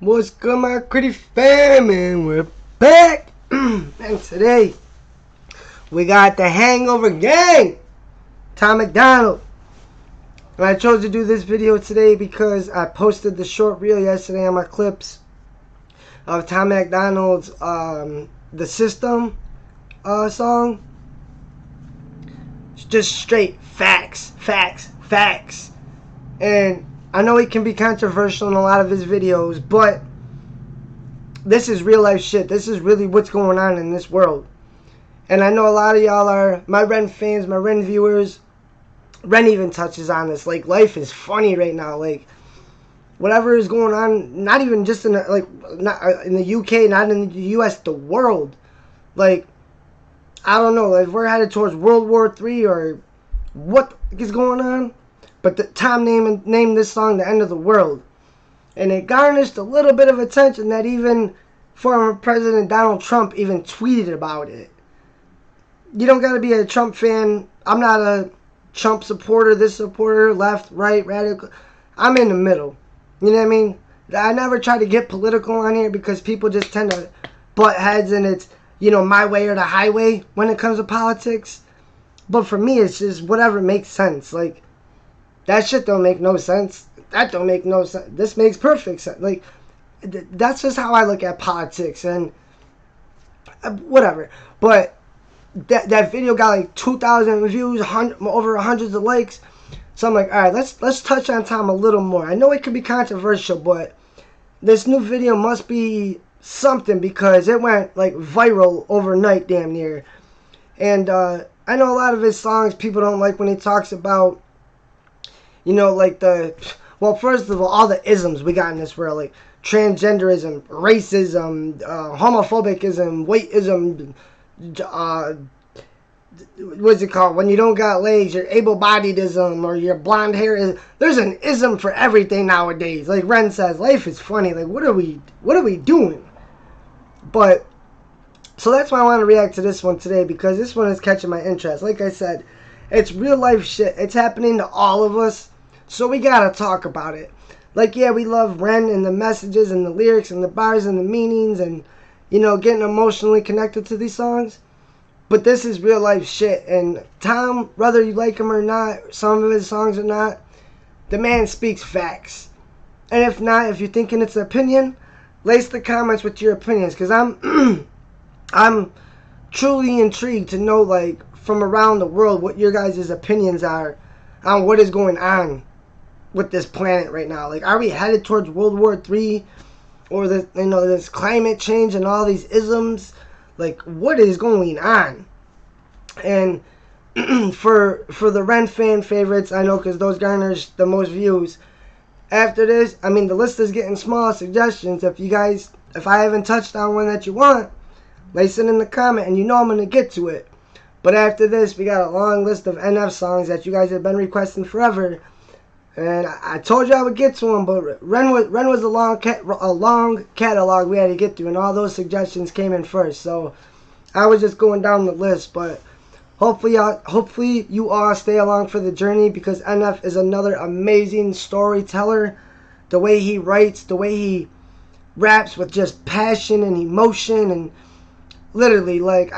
What's good, my pretty fam? And we're back. And today, we got the Hangover Gang, Tom Macdonald. And I chose to do this video today because I posted the short reel yesterday on my clips of Tom Macdonald's The System song. It's just straight facts. And I know it can be controversial in a lot of his videos, but this is real life shit. This is really what's going on in this world. And I know a lot of y'all are my Ren fans, my Ren viewers. Ren even touches on this. Like, life is funny right now. Like, whatever is going on, not even just in the, not in the UK, not in the US, the world. Like, I don't know. If we're headed towards World War III or what is going on. But Tom named this song The End of the World. And it garnished a little bit of attention that even former President Donald Trump even tweeted about it. You don't got to be a Trump fan. I'm not a Trump supporter, this supporter, left, right, radical. I'm in the middle. You know what I mean? I never try to get political on here because people just tend to butt heads and it's, you know, my way or the highway when it comes to politics. But for me, it's just whatever makes sense. Like, that shit don't make no sense. That don't make no sense. This makes perfect sense. Like, that's just how I look at politics and whatever. But that video got like 2,000 views, over hundreds of likes. So I'm like, all right, let's touch on Tom a little more. I know it could be controversial, but this new video must be something because it went like viral overnight, damn near. And I know a lot of his songs people don't like when he talks about, you know, like well, first of all the isms we got in this world, like transgenderism, racism, homophobicism, weightism, what's it called? When you don't got legs, you're able-bodiedism, or your blonde hair is. There's an ism for everything nowadays. Like Ren says, life is funny. Like, what are we doing? But so that's why I want to react to this one today, because this one is catching my interest. Like I said, it's real life shit. It's happening to all of us. So we gotta talk about it. Like, yeah, we love Ren and the messages and the lyrics and the bars and the meanings and, you know, getting emotionally connected to these songs. But this is real life shit. And Tom, whether you like him or not, some of his songs or not, the man speaks facts. And if not, if you're thinking it's an opinion, lace the comments with your opinions. Because I'm truly intrigued to know, like, from around the world what your guys' opinions are on what is going on with this planet right now. Like, are we headed towards World War III, or this climate change and all these isms? Like, what is going on? And for the Ren fan favorites, I know, because those garners the most views. After this, I mean, the list is getting small. Suggestions, if I haven't touched on one that you want, lace it in the comment, and you know I'm gonna get to it. But after this, we got a long list of NF songs that you guys have been requesting forever. And I told you I would get to them, but Ren was a long catalog we had to get through, and all those suggestions came in first. So I was just going down the list, but hopefully you all stay along for the journey, because NF is another amazing storyteller. The way he writes, the way he raps with just passion and emotion, and literally, like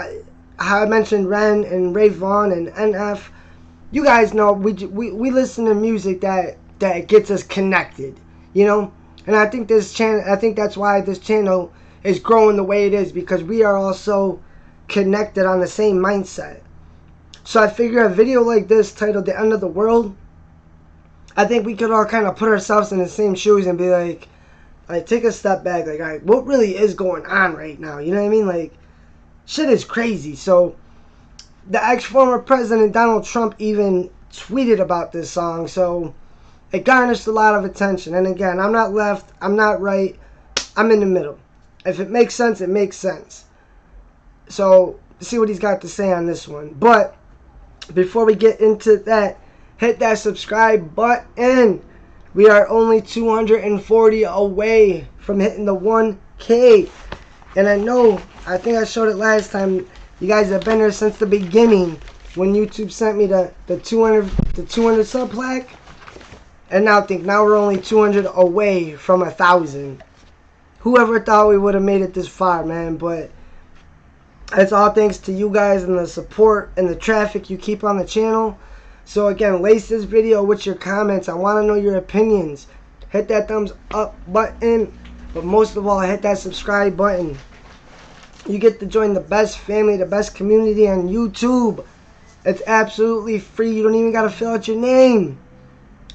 how I mentioned Ren and Ray Vaughn and NF. You guys know we listen to music that gets us connected, you know. And I think that's why this channel is growing the way it is, because we are also connected on the same mindset. So I figure a video like this titled "The End of the World," I think we could all kind of put ourselves in the same shoes and be like take a step back, like, all right, what really is going on right now? You know what I mean? Like, shit is crazy. So the ex-former President Donald Trump even tweeted about this song, so it garnished a lot of attention. And again, I'm not left, I'm not right, I'm in the middle. If it makes sense, it makes sense. So, see what he's got to say on this one. But before we get into that, hit that subscribe button. We are only 240 away from hitting the 1K. And I think I showed it last time, you guys have been there since the beginning when YouTube sent me the 200 sub plaque. And now we're only 200 away from 1,000. Whoever thought we would have made it this far, man? But it's all thanks to you guys and the support and the traffic you keep on the channel. So again, lace this video with your comments. I want to know your opinions. Hit that thumbs up button, but most of all, hit that subscribe button. You get to join the best family, the best community on YouTube. It's absolutely free. You don't even got to fill out your name.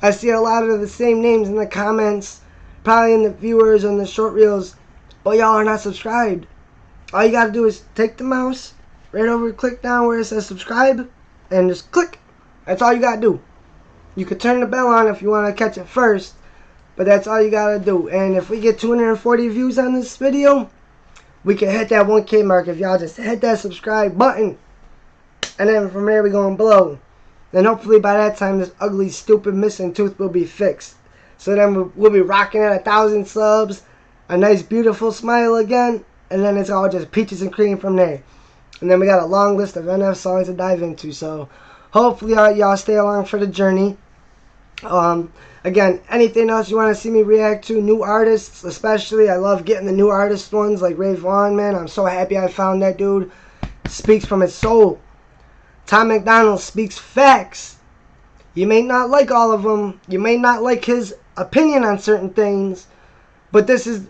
I see a lot of the same names in the comments, probably in the viewers and the short reels, but y'all are not subscribed. All you got to do is take the mouse right over, click down where it says subscribe, and just click. That's all you got to do. You could turn the bell on if you want to catch it first, but that's all you got to do. And if we get 240 views on this video, we can hit that 1K mark if y'all just hit that subscribe button. And then from there, we're going to blow. Then hopefully by that time, this ugly, stupid, missing tooth will be fixed. So then we'll be rocking at 1,000 subs, a nice, beautiful smile again, and then it's all just peaches and cream from there. And then we got a long list of NF songs to dive into. So hopefully y'all stay along for the journey. Again, anything else you want to see me react to, new artists especially. I love getting the new artist ones like Ray Vaughn, man. I'm so happy I found that dude. Speaks from his soul. Tom Macdonald speaks facts. You may not like all of them. You may not like his opinion on certain things. But this is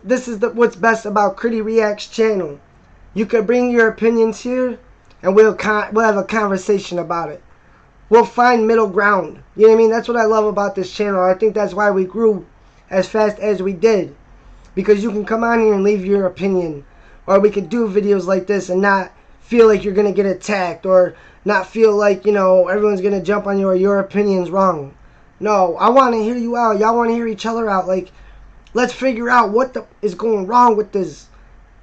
what's best about Critty Reacts channel. You could bring your opinions here, and we'll have a conversation about it. We'll find middle ground. You know what I mean? That's what I love about this channel. I think that's why we grew as fast as we did. Because you can come on here and leave your opinion. Or we could do videos like this and not feel like you're going to get attacked. Or not feel like, you know, everyone's going to jump on you or your opinion's wrong. No, I want to hear you out. Y'all want to hear each other out. Like, let's figure out what is going wrong with this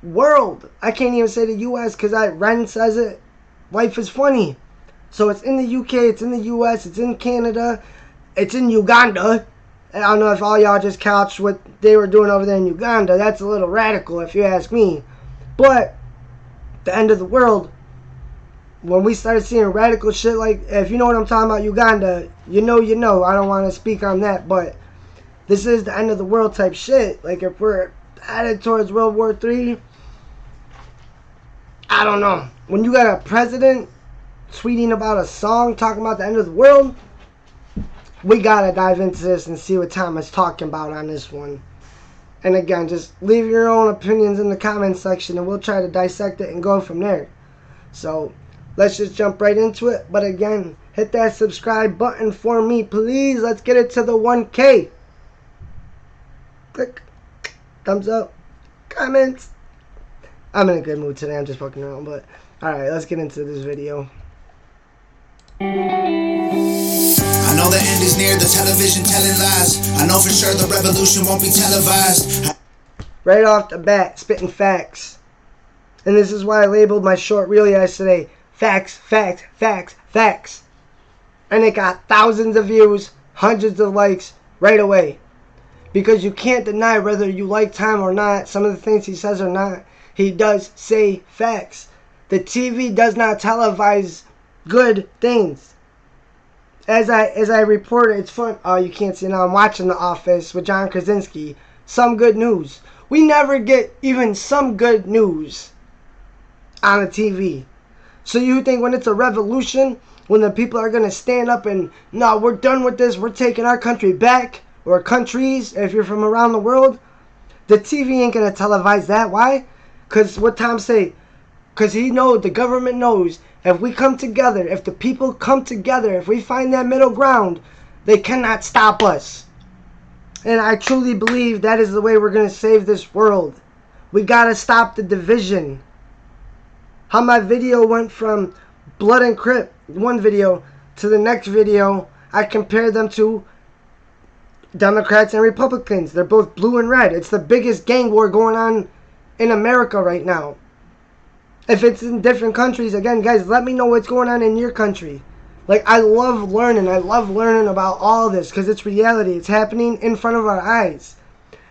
world. I can't even say the U.S. because Ren says it. Life is funny. So it's in the UK, it's in the US, it's in Canada, it's in Uganda. And I don't know if all y'all just couched what they were doing over there in Uganda. That's a little radical if you ask me. But the end of the world, when we started seeing radical shit, like, if you know what I'm talking about, Uganda, you know. I don't want to speak on that, but this is the end of the world type shit. Like, if we're headed towards World War III, I don't know. When you got a president tweeting about a song talking about the end of the world, we gotta dive into this and see what Tom is talking about on this one. And again, just leave your own opinions in the comment section and we'll try to dissect it and go from there. So let's just jump right into it. But again, hit that subscribe button for me, please. Let's get it to the 1K. Click, thumbs up, comments. I'm in a good mood today. I'm just fucking around, but alright, let's get into this video. I know the end is near, the television telling lies. I know for sure the revolution won't be televised. Right off the bat, spitting facts. And this is why I labeled my short reel yesterday, Facts, Facts, Facts, Facts. And it got thousands of views, hundreds of likes right away. Because you can't deny whether you like Tom or not, some of the things he says or not, he does say facts. The TV does not televise good things. As I reported, it's fun. Oh, you can't see now. I'm watching The Office with John Krasinski. Some good news. We never get even some good news on the TV. So you think when it's a revolution, when the people are going to stand up and, no, we're done with this, we're taking our country back, or countries, if you're from around the world, the TV ain't going to televise that. Why? Because what Tom say, because he knows, the government knows, if we come together, if the people come together, if we find that middle ground, they cannot stop us. And I truly believe that is the way we're going to save this world. We got to stop the division. How my video went from Blood and Crip, one video, to the next video, I compared them to Democrats and Republicans. They're both blue and red. It's the biggest gang war going on in America right now. If it's in different countries, again, guys, let me know what's going on in your country. Like, I love learning. I love learning about all this because it's reality. It's happening in front of our eyes.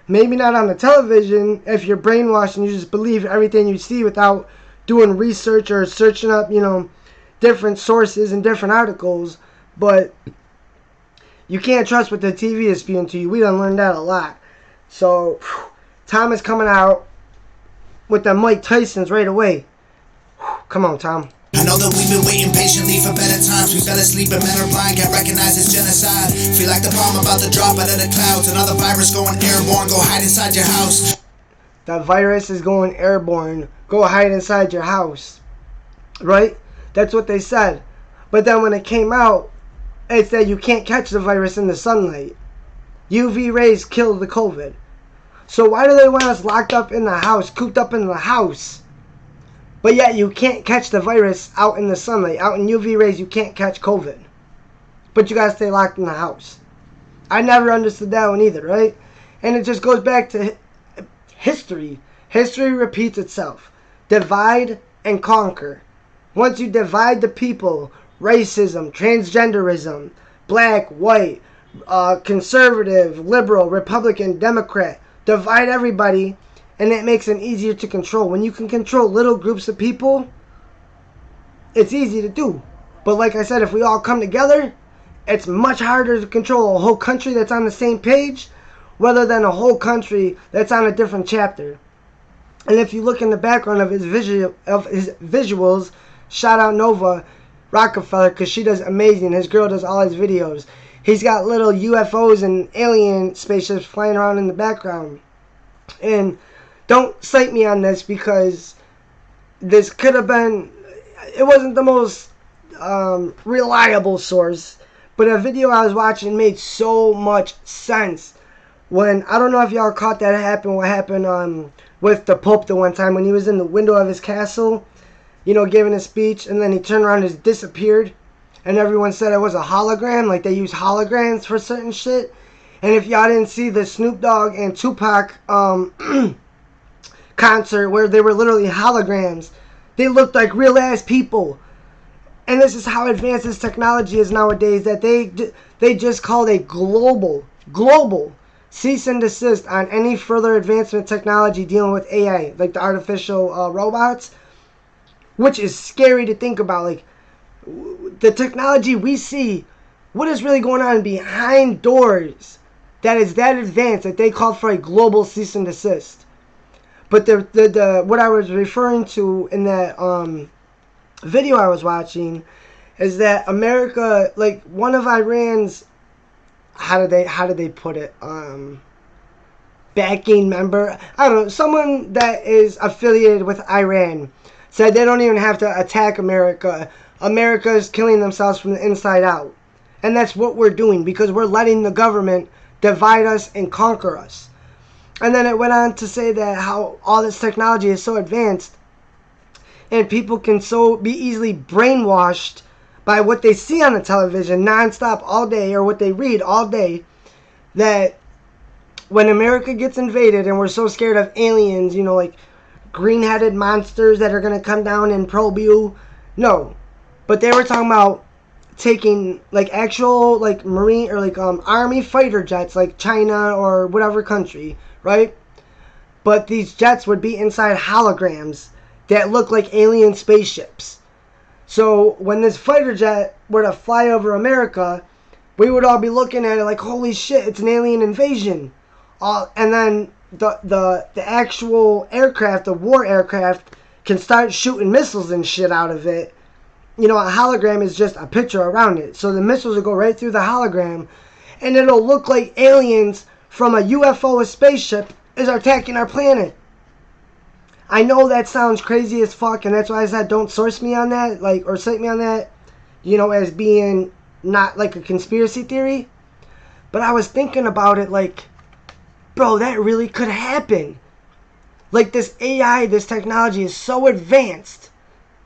Maybe not on the television if you're brainwashed and you just believe everything you see without doing research or searching up, you know, different sources and different articles. But you can't trust what the TV is spewing to you. We done learned that a lot. So, Tom is coming out with the Mike Tysons right away. Come on, Tom. I know that we've been waiting patiently for better times. We fell asleep and men are blind, can't recognize this genocide. Feel like the bomb about to drop out of the clouds. Another virus going airborne, go hide inside your house. That virus is going airborne, go hide inside your house. Right? That's what they said. But then when it came out, it said you can't catch the virus in the sunlight. UV rays kill the COVID. So why do they want us locked up in the house, cooped up in the house? But yet you can't catch the virus out in the sunlight. Out in UV rays, you can't catch COVID. But you gotta stay locked in the house. I never understood that one either, right? And it just goes back to history. History repeats itself. Divide and conquer. Once you divide the people, racism, transgenderism, black, white, conservative, liberal, Republican, Democrat, divide everybody, and it makes them easier to control. When you can control little groups of people, it's easy to do. But like I said, if we all come together, it's much harder to control a whole country that's on the same page rather than a whole country that's on a different chapter. And if you look in the background of his visuals, shout out Nova Rockefeller, because she does amazing. His girl does all his videos. He's got little UFOs and alien spaceships flying around in the background. And don't cite me on this, because this could have been, it wasn't the most reliable source, but a video I was watching made so much sense. When, I don't know if y'all caught that happen, what happened with the Pope the one time when he was in the window of his castle, you know, giving a speech, and then he turned around and just disappeared, and everyone said it was a hologram, like they use holograms for certain shit. And if y'all didn't see the Snoop Dogg and Tupac concert where they were literally holograms, they looked like real ass people. And this is how advanced this technology is nowadays, that they just called a global cease and desist on any further advancement technology dealing with AI, like the artificial robots, which is scary to think about. Like, the technology we see, what is really going on behind doors that is that advanced that they called for a global cease and desist. But the what I was referring to in that video I was watching is that America, like one of Iran's, how did they put it, backing member, I don't know, someone that is affiliated with Iran said they don't even have to attack America. America is killing themselves from the inside out. And that's what we're doing, because we're letting the government divide us and conquer us. And then it went on to say that how all this technology is so advanced and people can so be easily brainwashed by what they see on the television nonstop all day, or what they read all day, that when America gets invaded and we're so scared of aliens, you know, like green-headed monsters that are going to come down and probe you. No. But they were talking about taking like actual like marine or like army fighter jets, like China or whatever country, right? But these jets would be inside holograms that look like alien spaceships. So when this fighter jet were to fly over America, we would all be looking at it like, holy shit, it's an alien invasion. And then the actual aircraft, the war aircraft, can start shooting missiles and shit out of it. You know, a hologram is just a picture around it. So the missiles will go right through the hologram, and it'll look like aliens from a UFO, a spaceship, is attacking our planet. I know that sounds crazy as fuck, and that's why I said don't source me on that, like, or cite me on that, you know, as being not like a conspiracy theory. But I was thinking about it like, bro, that really could happen. Like, this AI, this technology is so advanced,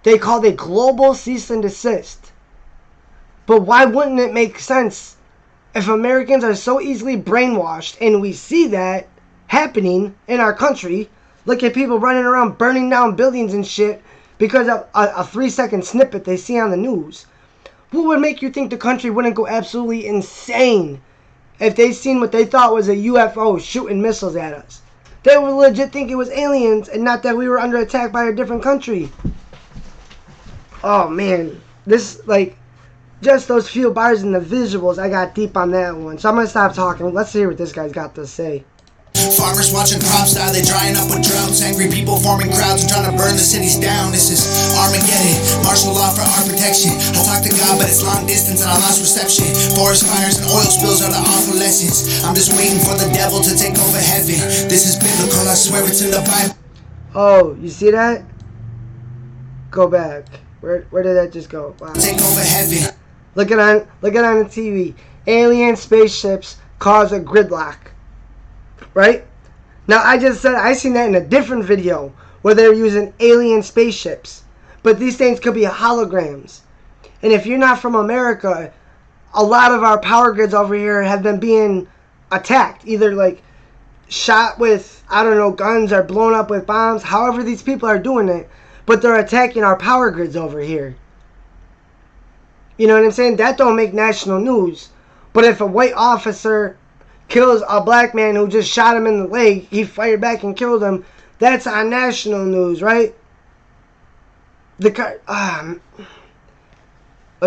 they called it global cease and desist. But why wouldn't it make sense if Americans are so easily brainwashed, and we see that happening in our country? Look at people running around burning down buildings and shit because of a 3-second snippet they see on the news. What would make you think the country wouldn't go absolutely insane if they seen what they thought was a UFO shooting missiles at us? They would legit think it was aliens and not that we were under attack by a different country. Oh man, this, like, just those few bars in the visuals, I got deep on that one. So I'm going to stop talking. Let's hear what this guy's got to say. Farmers watching crops die, they drying up with droughts. Angry people forming crowds and trying to burn the cities down. This is Armageddon, martial law for our protection. I talk to God, but it's long distance and I lost reception. Forest fires and oil spills are the awful lessons. I'm just waiting for the devil to take over heaven. This is biblical, I swear it's in the Bible. Oh, you see that? Go back. Where did that just go? Wow. Take over heaven. Look it on the TV. Alien spaceships cause a gridlock. Right? Now I just said I seen that in a different video where they're using alien spaceships. But these things could be holograms. And if you're not from America, a lot of our power grids over here have been being attacked. Either like shot with, I don't know, guns or blown up with bombs. However these people are doing it. But they're attacking our power grids over here. You know what I'm saying? That don't make national news. But if a white officer kills a black man who just shot him in the leg, he fired back and killed him, that's on national news, right? Let's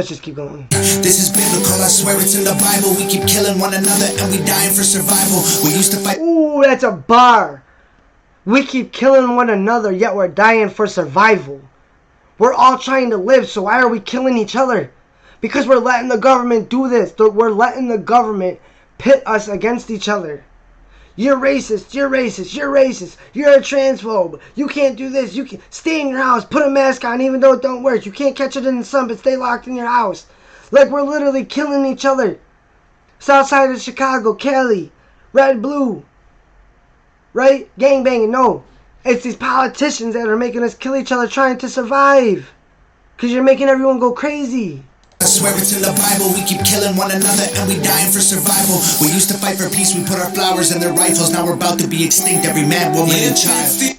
just keep going. This is biblical, I swear it's in the Bible. We keep killing one another and we dying for survival. We used to fight. Ooh, that's a bar. We keep killing one another, yet we're dying for survival. We're all trying to live, so why are we killing each other? Because we're letting the government do this. We're letting the government pit us against each other. You're racist, you're racist, you're racist, you're a transphobe. You can't do this, you can stay in your house, put a mask on even though it don't work. You can't catch it in the sun, but stay locked in your house. Like we're literally killing each other. South side of Chicago, Cali, red, blue. Right? Gangbanging, no. It's these politicians that are making us kill each other trying to survive. Because you're making everyone go crazy. I swear it's in the Bible. We keep killing one another and we dying for survival. We used to fight for peace. We put our flowers in their rifles. Now we're about to be extinct. Every man, woman, and child.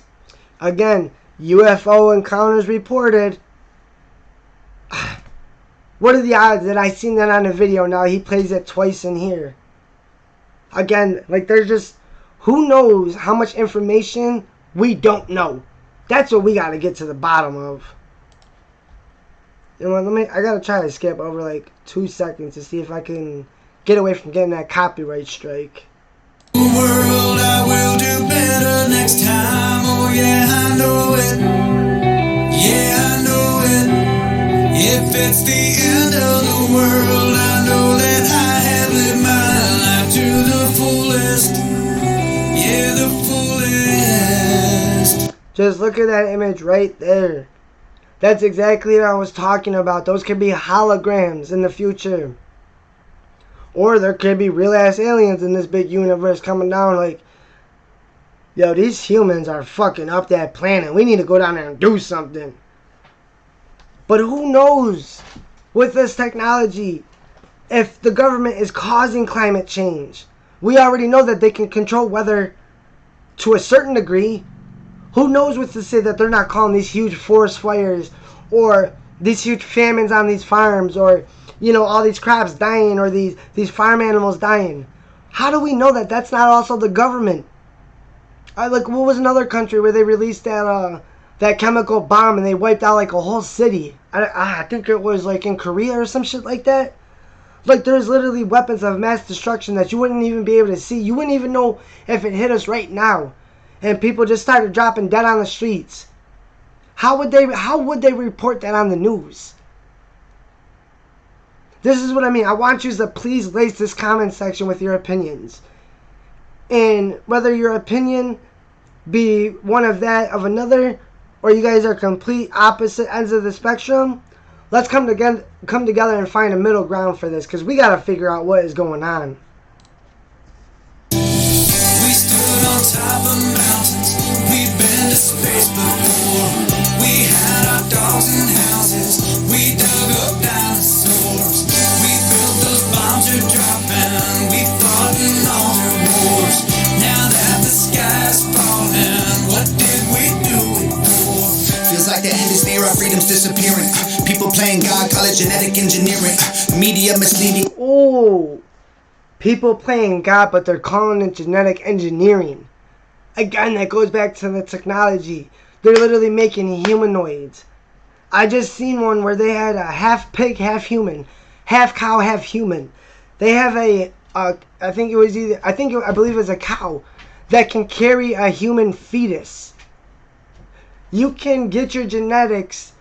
Again, UFO encounters reported. What are the odds that I seen that on a video? Now he plays it twice in here. Again, like there's just... Who knows how much information we don't know? That's what we got to get to the bottom of. You know what, I got to try to skip over like 2 seconds to see if I can get away from getting that copyright strike. World, I will do better next time. Oh yeah, I know it. Yeah, I know it. If it's the end of the world, I know that I have lived my life to the fullest. Yeah, the fullest. Just look at that image right there. That's exactly what I was talking about. Those could be holograms in the future. Or there could be real ass aliens in this big universe coming down like, yo, these humans are fucking up that planet. We need to go down there and do something. But who knows with this technology if the government is causing climate change? We already know that they can control weather to a certain degree. Who knows what's to say that they're not calling these huge forest fires or these huge famines on these farms or, you know, all these crops dying or these farm animals dying? How do we know that that's not also the government? Like, what was another country where they released that chemical bomb and they wiped out like a whole city? I think it was like in Korea or some shit like that. Like, there's literally weapons of mass destruction that you wouldn't even be able to see. You wouldn't even know if it hit us right now. And people just started dropping dead on the streets. How would they report that on the news? This is what I mean. I want you to please lace this comment section with your opinions. And whether your opinion be one of that of another, or you guys are complete opposite ends of the spectrum, let's come together and find a middle ground for this, because we got to figure out what is going on. We stood on top of mountains. We've been to space before. We had our dogs and houses. We dug up dinosaurs. We built those bombs to drop and we fought in all their wars. Now that the sky's falling, what did we do it for? Feels like the end is near, our freedom's disappearing. People playing God, call it genetic engineering. Media misleading. Oh, people playing God, but they're calling it genetic engineering. Again, that goes back to the technology. They're literally making humanoids. I just seen one where they had a half pig, half human, half cow, half human. They have I believe it was a cow that can carry a human fetus. You can get your genetics,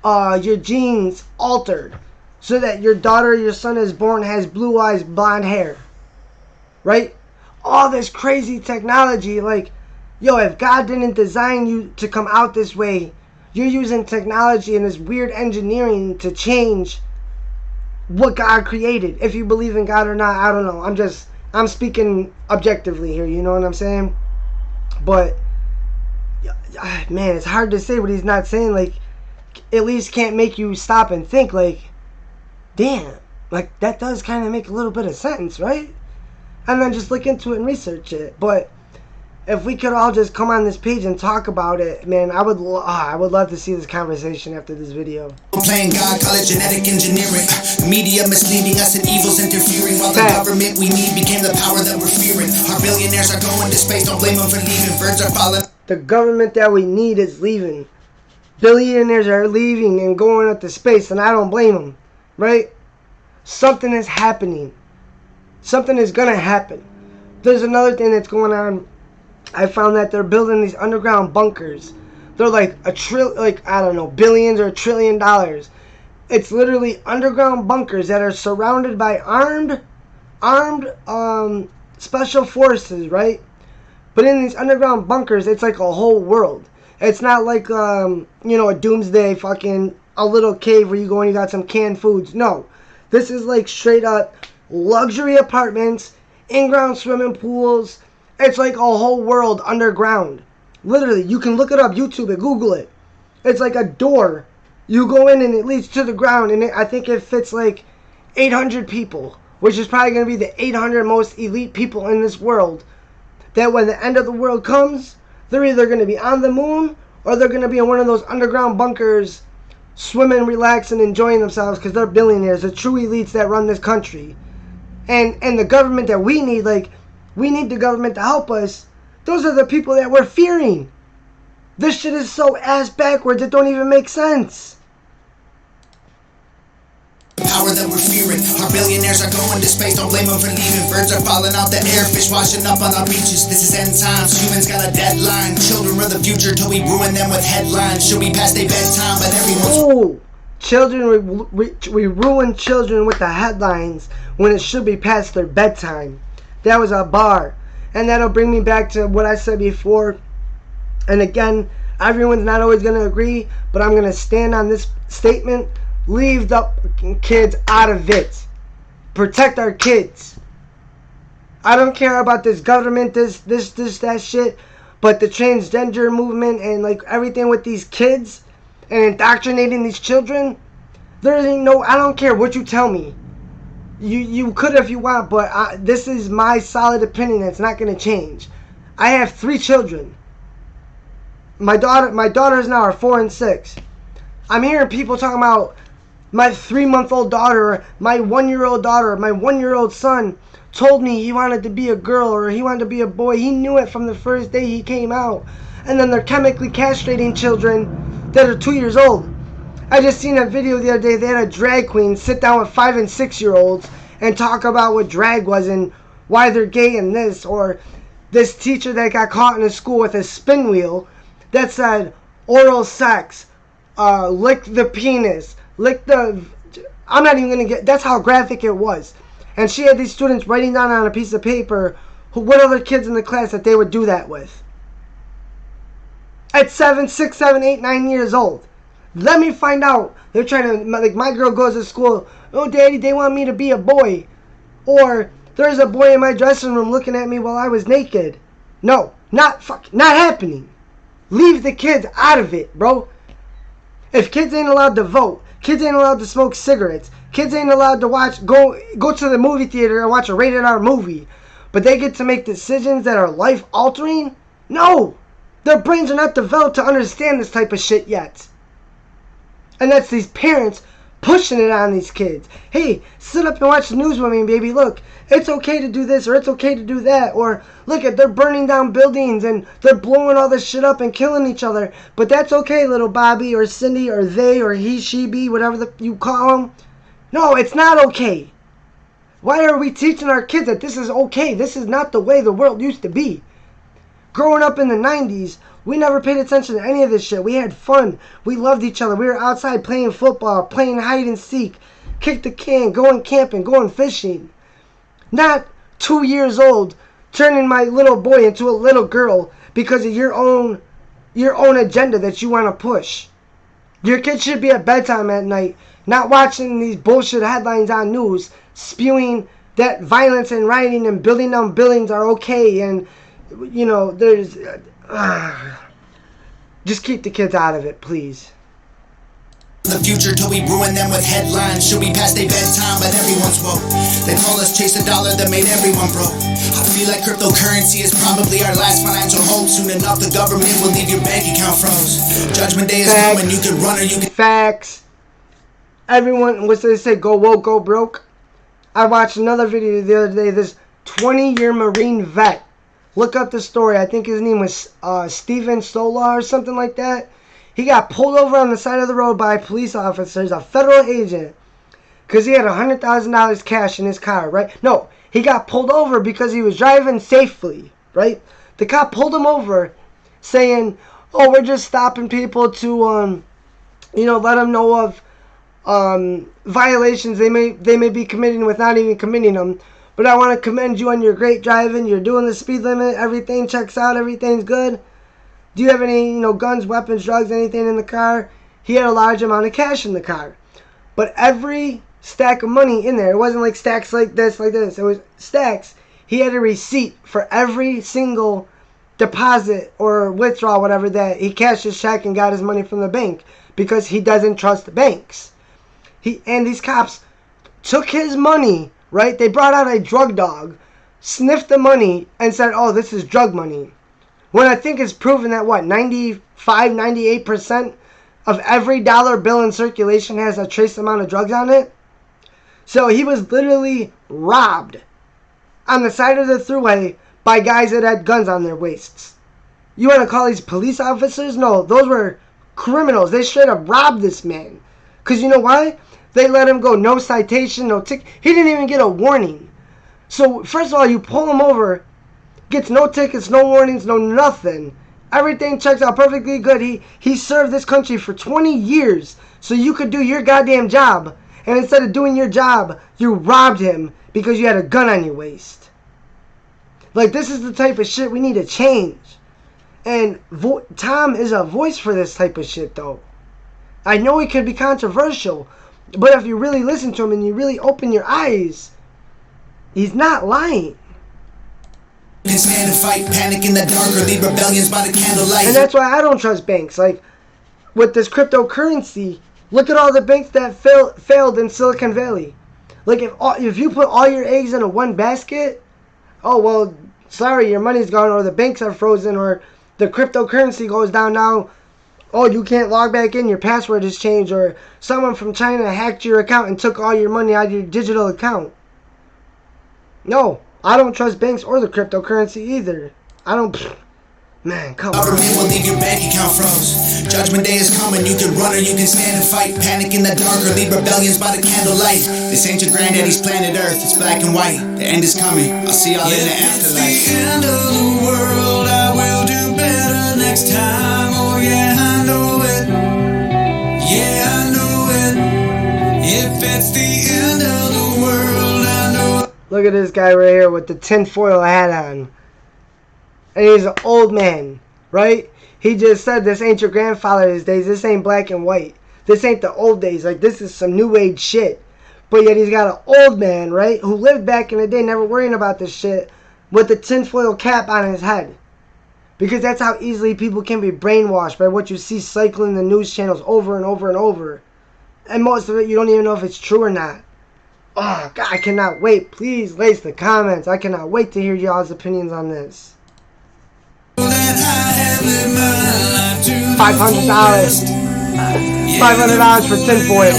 your genes altered so that your daughter or your son is born has blue eyes, blonde hair. Right? All this crazy technology, like, yo, if God didn't design you to come out this way, you're using technology and this weird engineering to change what God created. If you believe in God or not, I don't know. I'm speaking objectively here, you know what I'm saying? But, man, it's hard to say what he's not saying. Like, at least can't make you stop and think, like, damn, like, that does kind of make a little bit of sense, right? And then just look into it and research it. But if we could all just come on this page and talk about it, man, I would love to see this conversation after this video. Playing God, call it genetic engineering. Media misleading us and evils interfering. While the government we need became the power that we're fearing. Our billionaires are going to space, don't blame them for leaving. Birds are falling. The government that we need is leaving. Billionaires are leaving and going up to space, and I don't blame them, right? Something is happening. Something is going to happen. There's another thing that's going on. I found that they're building these underground bunkers. They're like I don't know, billions or $1 trillion. It's literally underground bunkers that are surrounded by armed special forces, right? But in these underground bunkers, it's like a whole world. It's not like a doomsday fucking a little cave where you go and you got some canned foods. No, this is like straight up luxury apartments, in-ground swimming pools. It's like a whole world underground. Literally, you can look it up, YouTube it, Google it. It's like a door. You go in and it leads to the ground, and I think it fits like 800 people, which is probably going to be the 800 most elite people in this world. That when the end of the world comes, they're either going to be on the moon or they're going to be in one of those underground bunkers, swimming, relaxing, enjoying themselves because they're billionaires, the true elites that run this country. And the government that we need, like, we need the government to help us. Those are the people that we're fearing. This shit is so ass backwards, it don't even make sense. Power that we're fearing. Our billionaires are going to space, don't blame them for leaving. Birds are falling out the air, fish washing up on our beaches. This is end times, humans got a deadline. Children are the future till we ruin them with headlines. Should be past their bedtime, but everyone's... Ooh, children, we ruin children with the headlines when it should be past their bedtime. That was a bar. And that'll bring me back to what I said before. And again, everyone's not always going to agree, but I'm going to stand on this statement. Leave the kids out of it. Protect our kids. I don't care about this government, this, that shit. But the transgender movement and like everything with these kids and indoctrinating these children, there ain't no, I don't care what you tell me. You could if you want, but this is my solid opinion. It's not going to change. I have 3 children. My daughters now are 4 and 6. I'm hearing people talking about my 3-month-old daughter, my 1-year-old daughter, my 1-year-old son told me he wanted to be a girl or he wanted to be a boy. He knew it from the first day he came out. And then they're chemically castrating children that are 2 years old. I just seen a video the other day. They had a drag queen sit down with 5 and 6-year-olds and talk about what drag was and why they're gay and this. Or this teacher that got caught in a school with a spin wheel that said oral sex, lick the penis, lick the... I'm not even going to get... That's how graphic it was. And she had these students writing down on a piece of paper what other kids in the class that they would do that with. At 7, 6, 7, 8, 9 years old. Let me find out. They're trying to, like, my girl goes to school. Oh, daddy, they want me to be a boy. Or there's a boy in my dressing room looking at me while I was naked. No, not happening. Leave the kids out of it, bro. If kids ain't allowed to vote, kids ain't allowed to smoke cigarettes, kids ain't allowed to go to the movie theater and watch a rated R movie, but they get to make decisions that are life altering? No, their brains are not developed to understand this type of shit yet. And that's these parents pushing it on these kids. Hey, sit up and watch the news with me, baby. Look, it's okay to do this or it's okay to do that. Or look at, they're burning down buildings and they're blowing all this shit up and killing each other. But that's okay, little Bobby or Cindy or they or he, she, be, whatever you call them. No, it's not okay. Why are we teaching our kids that this is okay? This is not the way the world used to be. Growing up in the 90s, we never paid attention to any of this shit. We had fun. We loved each other. We were outside playing football, playing hide and seek, kick the can, going camping, going fishing. Not 2 years old, turning my little boy into a little girl because of your own agenda that you want to push. Your kid should be at bedtime at night, not watching these bullshit headlines on news, spewing that violence and rioting and building down buildings are okay, and you know, there's just keep the kids out of it, please. The future till we ruin them with headlines. Should be past their bedtime, but everyone's woke. They told us chase a dollar that made everyone broke. I feel like cryptocurrency is probably our last financial hope. Soon enough the government will leave your bank account froze. Judgment day is coming, you can run or you can... Facts. Everyone, what's they say, go woke, go broke? I watched another video the other day, this 20-year Marine vet. Look up the story. I think his name was Steven Sola or something like that. He got pulled over on the side of the road by police officers, a federal agent, because he had $100,000 cash in his car, right? No, he got pulled over because he was driving safely, right? The cop pulled him over saying, oh, we're just stopping people to, let them know of violations they may be committing without even committing them. But I want to commend you on your great driving. You're doing the speed limit. Everything checks out. Everything's good. Do you have any, guns, weapons, drugs, anything in the car? He had a large amount of cash in the car. But every stack of money in there, it wasn't like stacks like this. It was stacks. He had a receipt for every single deposit or withdrawal, whatever, that he cashed his check and got his money from the bank because he doesn't trust the banks. And these cops took his money, right? They brought out a drug dog, sniffed the money, and said, oh, this is drug money. When I think it's proven that, 98% of every dollar bill in circulation has a trace amount of drugs on it? So he was literally robbed on the side of the thruway by guys that had guns on their waists. You want to call these police officers? No, those were criminals. They straight up robbed this man. Because you know why? They let him go. No citation, no ticket. He didn't even get a warning. So, first of all, you pull him over, gets no tickets, no warnings, no nothing. Everything checks out perfectly good. He served this country for 20 years so you could do your goddamn job. And instead of doing your job, you robbed him because you had a gun on your waist. Like, this is the type of shit we need to change. And Tom is a voice for this type of shit, though. I know it could be controversial, but if you really listen to him and you really open your eyes, he's not lying. Stand and fight, panic in the dark, or lead rebellions by the candlelight. And that's why I don't trust banks. Like, with this cryptocurrency, look at all the banks that failed in Silicon Valley. Like, if you put all your eggs in one basket, oh, well, sorry, your money's gone, or the banks are frozen, or the cryptocurrency goes down now. Oh, you can't log back in, your password has changed, or someone from China hacked your account and took all your money out of your digital account. No, I don't trust banks or the cryptocurrency either. I don't... Man, come on. Government will leave your bank account froze. Judgment day is coming, you can run or you can stand and fight. Panic in the dark or lead rebellions by the candlelight. This ain't your granddaddy's planet Earth, it's black and white. The end is coming, I'll see y'all in the afterlife. It's the end of the world, I will do better next time. Oh yeah, I know it. Yeah, I know it. If it's the end of the world, I know it. Look at this guy right here with the tinfoil hat on. And he's an old man, right? He just said this ain't your grandfather's days. This ain't black and white. This ain't the old days. Like, this is some new age shit. But yet he's got an old man, right? Who lived back in the day, never worrying about this shit, with the tinfoil cap on his head. Because that's how easily people can be brainwashed by what you see cycling the news channels over and over and over. And most of it, you don't even know if it's true or not. Oh, God, I cannot wait. Please lace the comments. I cannot wait to hear y'all's opinions on this. $500. $500 for tinfoil.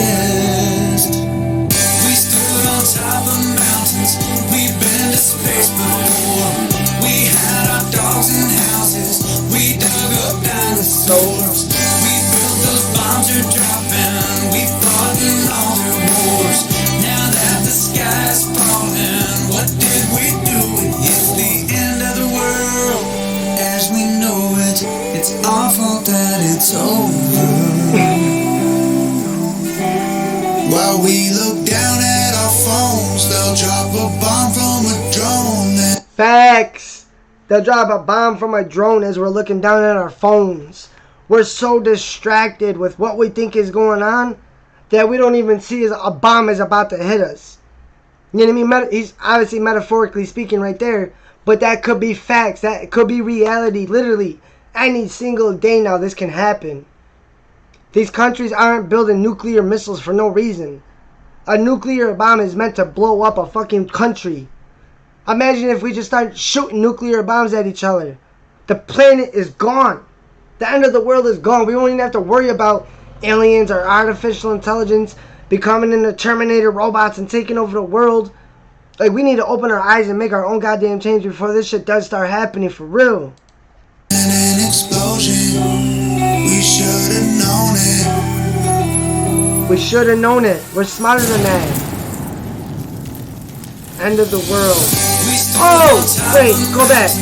We stood on top of mountains. We've been to space before. We had our dogs and houses. We dug up dinosaurs. We built those bombs are dropping. We fought in all the wars. Now that the sky's falling. It's awful that it's over. While we look down at our phones, they'll drop a bomb from a drone. Facts. They'll drop a bomb from a drone as we're looking down at our phones. We're so distracted with what we think is going on that we don't even see a bomb is about to hit us. You know what I mean? He's obviously metaphorically speaking right there, but that could be facts. That could be reality. Literally, any single day now this can happen. These countries aren't building nuclear missiles for no reason. A nuclear bomb is meant to blow up a fucking country. Imagine if we just start shooting nuclear bombs at each other. The planet is gone. The end of the world is gone. We won't even have to worry about aliens or artificial intelligence becoming in the Terminator robots and taking over the world. Like, we need to open our eyes and make our own goddamn change before this shit does start happening for real. An explosion. We should have known it. We should have known it. We're smarter than that. End of the world. Oh, wait, go back.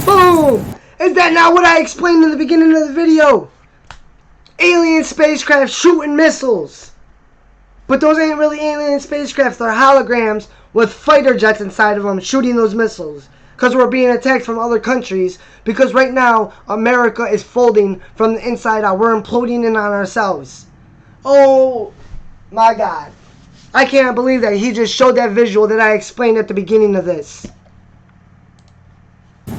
Boom! Is that not what I explained in the beginning of the video? Alien spacecraft shooting missiles. But those ain't really alien spacecraft. They're holograms with fighter jets inside of them shooting those missiles. Because we're being attacked from other countries. Because right now, America is folding from the inside out. We're imploding in on ourselves. Oh, my God. I can't believe that he just showed that visual that I explained at the beginning of this. We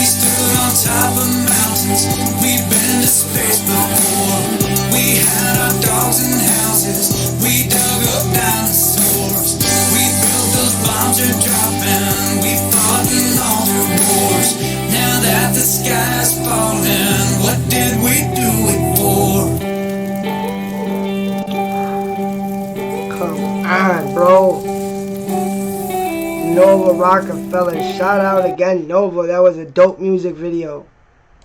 stood on top of mountains. We've been to space before. We had our dogs and houses. We dug up dinosaurs. We built those bombs are dropping. We fought in all the wars. Now that the sky's falling, what did we do it for? On, bro. Nova Rockefeller. Shout out again, Nova. That was a dope music video.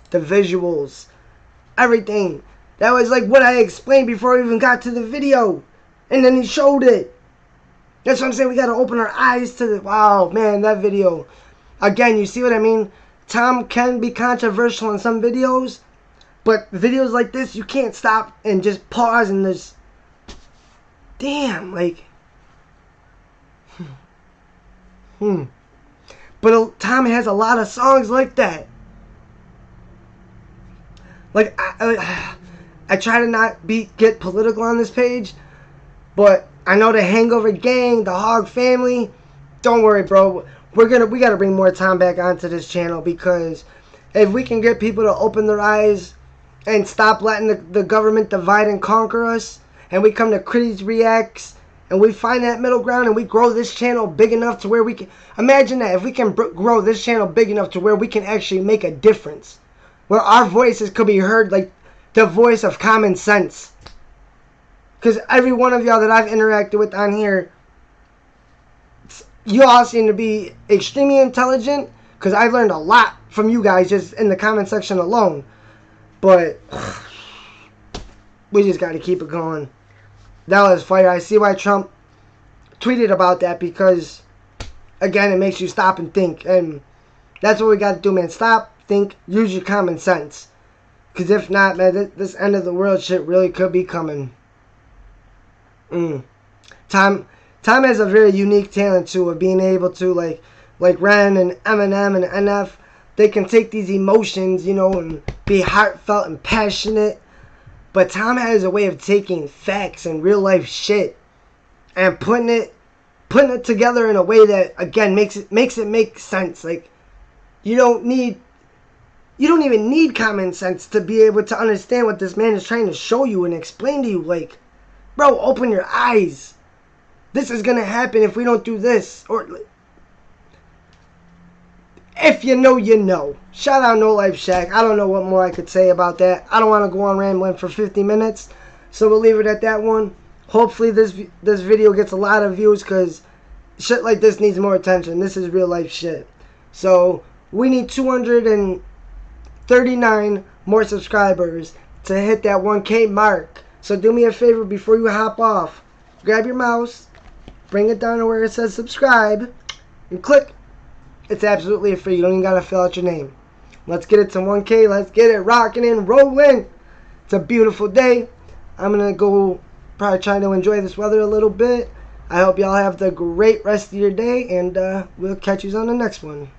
The visuals. Everything. That was like what I explained before we even got to the video. And then he showed it. That's what I'm saying. We got to open our eyes to the... Wow, man, that video. Again, you see what I mean? Tom can be controversial in some videos. But videos like this, you can't stop and just pause and just... Damn, like... But Tom has a lot of songs like that. Like, I try to not get political on this page, but I know the Hangover Gang, the Hog Family. Don't worry, bro. We gotta bring more Tom back onto this channel, because if we can get people to open their eyes and stop letting the government divide and conquer us, and we come to Critics Reacts, and we find that middle ground, and we grow this channel big enough to where we can... Imagine that, if we can grow this channel big enough to where we can actually make a difference. Where our voices could be heard like the voice of common sense. Because every one of y'all that I've interacted with on here, you all seem to be extremely intelligent. Because I've learned a lot from you guys just in the comment section alone. But we just got to keep it going. That was fire. I see why Trump tweeted about that, because, again, it makes you stop and think. And that's what we got to do, man. Stop, think, use your common sense. Because if not, man, this end of the world shit really could be coming. Tom has a very unique talent, too, of being able to, like Ren and Eminem and NF, they can take these emotions, you know, and be heartfelt and passionate. But Tom has a way of taking facts and real life shit and putting it together in a way that, again, makes it make sense. Like, you don't even need common sense to be able to understand what this man is trying to show you and explain to you. Like, bro, open your eyes. This is gonna happen if we don't do this. Or if you know, you know. Shout out No Life Shack. I don't know what more I could say about that. I don't want to go on rambling for 50 minutes. So we'll leave it at that one. Hopefully this video gets a lot of views, because shit like this needs more attention. This is real life shit. So we need 239 more subscribers to hit that 1K mark. So do me a favor before you hop off. Grab your mouse. Bring it down to where it says subscribe. And click It's absolutely free. You don't even got to fill out your name. Let's get it to 1K. Let's get it rocking and rolling. It's a beautiful day. I'm going to go probably try to enjoy this weather a little bit. I hope y'all have the great rest of your day, and we'll catch you on the next one.